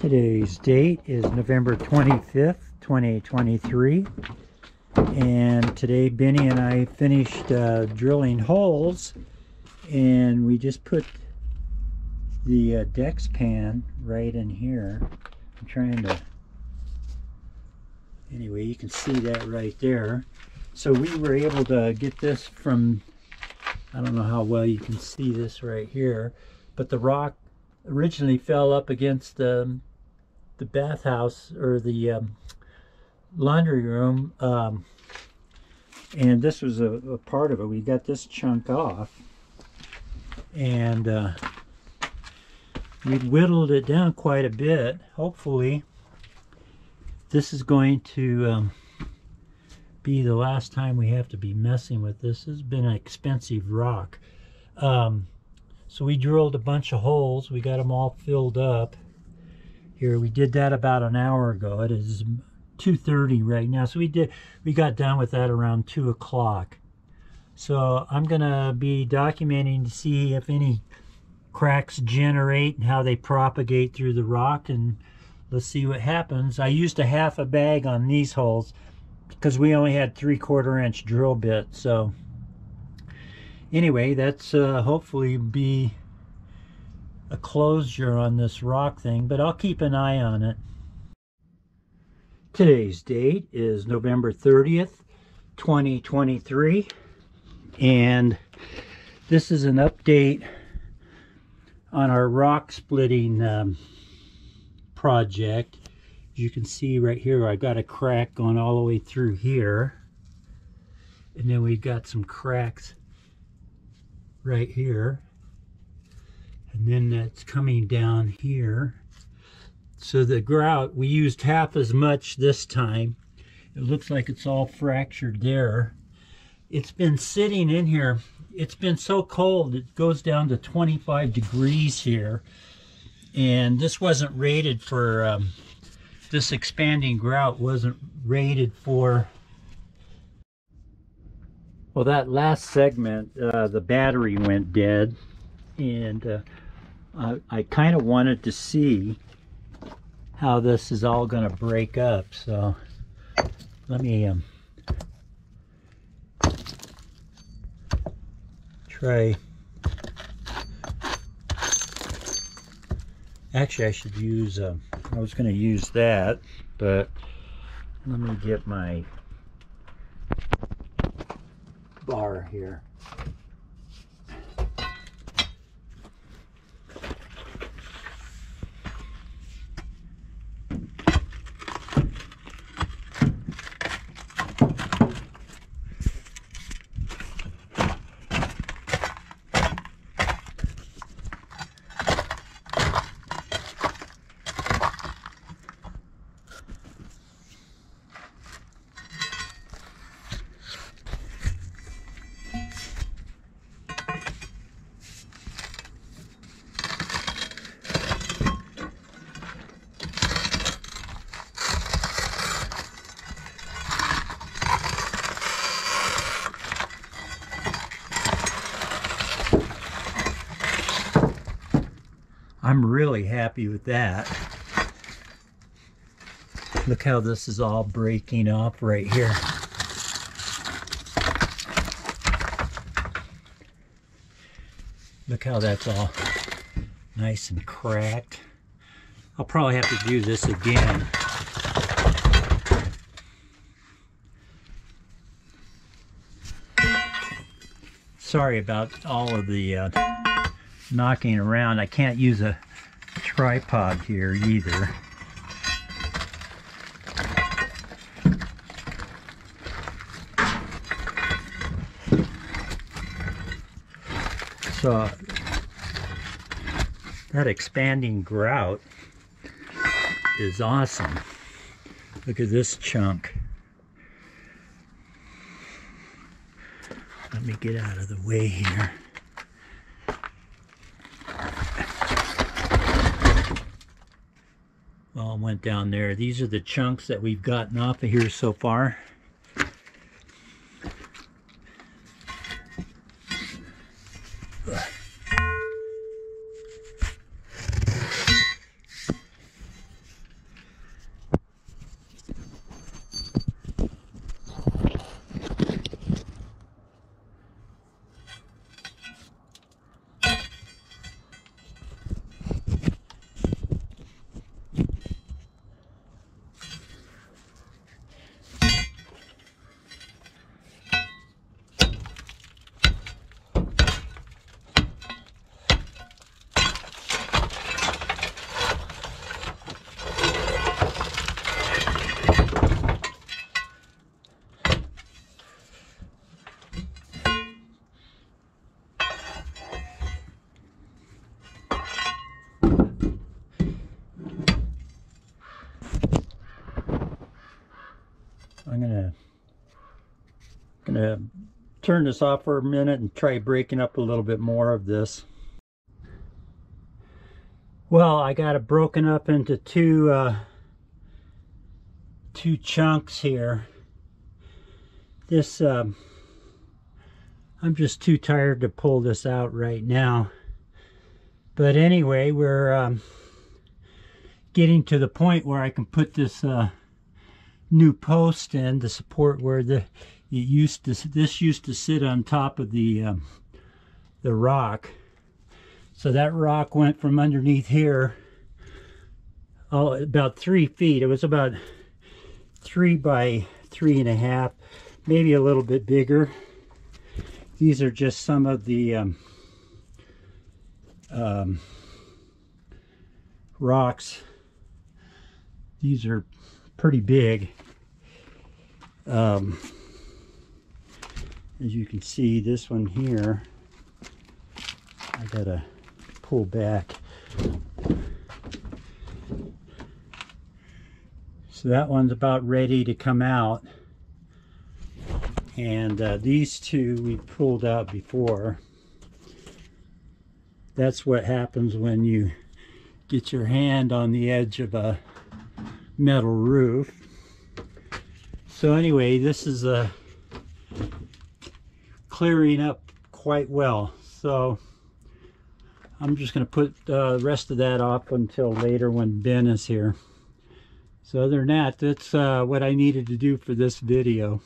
Today's date is November 25th, 2023, and today Benny and I finished drilling holes, and we just put the Dex pan right in here. I'm trying to, anyway, you can see that right there. So we were able to get this from, I don't know how well you can see this right here, but the rock originally fell up against the bathhouse, or the laundry room, and this was a part of it. We got this chunk off, and we whittled it down quite a bit. Hopefully this is going to be the last time we have to be messing with this. This has been an expensive rock. So we drilled a bunch of holes. We got them all filled up here. We did that about an hour ago. It is 2:30 right now. So we got done with that around 2 o'clock. So I'm gonna be documenting to see if any cracks generate and how they propagate through the rock, and let's see what happens. I used a half a bag on these holes because we only had 3/4 inch drill bit. So anyway, that's hopefully be a closure on this rock thing, but I'll keep an eye on it. Today's date is November 30th, 2023, and this is an update on our rock splitting project. As you can see right here, I got a crack going all the way through here, and then we've got some cracks right here, and then that's coming down here. So the grout, we used half as much this time. It looks like it's all fractured there. It's been sitting in here. It's been so cold, it goes down to 25 degrees here, and this wasn't rated for this expanding grout wasn't rated for. Well, that last segment, the battery went dead, and I kind of wanted to see how this is all going to break up. So let me try. Actually, I should use, I was going to use that, but let me get my bar here. I'm really happy with that. Look how this is all breaking up right here. Look how that's all nice and cracked. I'll probably have to do this again. Sorry about all of the knocking around. I can't use a tripod here either. So that expanding grout is awesome. Look at this chunk. Let me get out of the way here. Well, it went down there. These are the chunks that we've gotten off of here so far. Gonna turn this off for a minute and try breaking up a little bit more of this. Well, I got it broken up into two chunks here. This I'm just too tired to pull this out right now. But anyway, we're getting to the point where I can put this new post in to support where this used to sit on top of the rock. So that rock went from underneath here about 3 feet. It was about 3 by 3.5, maybe a little bit bigger. These are just some of the rocks. These are pretty big. As you can see, this one here, I gotta pull back. So that one's about ready to come out. And these two we pulled out before. That's what happens when you get your hand on the edge of a metal roof. So anyway, this is clearing up quite well. So I'm just going to put the rest of that off until later when Ben is here. So other than that, that's what I needed to do for this video.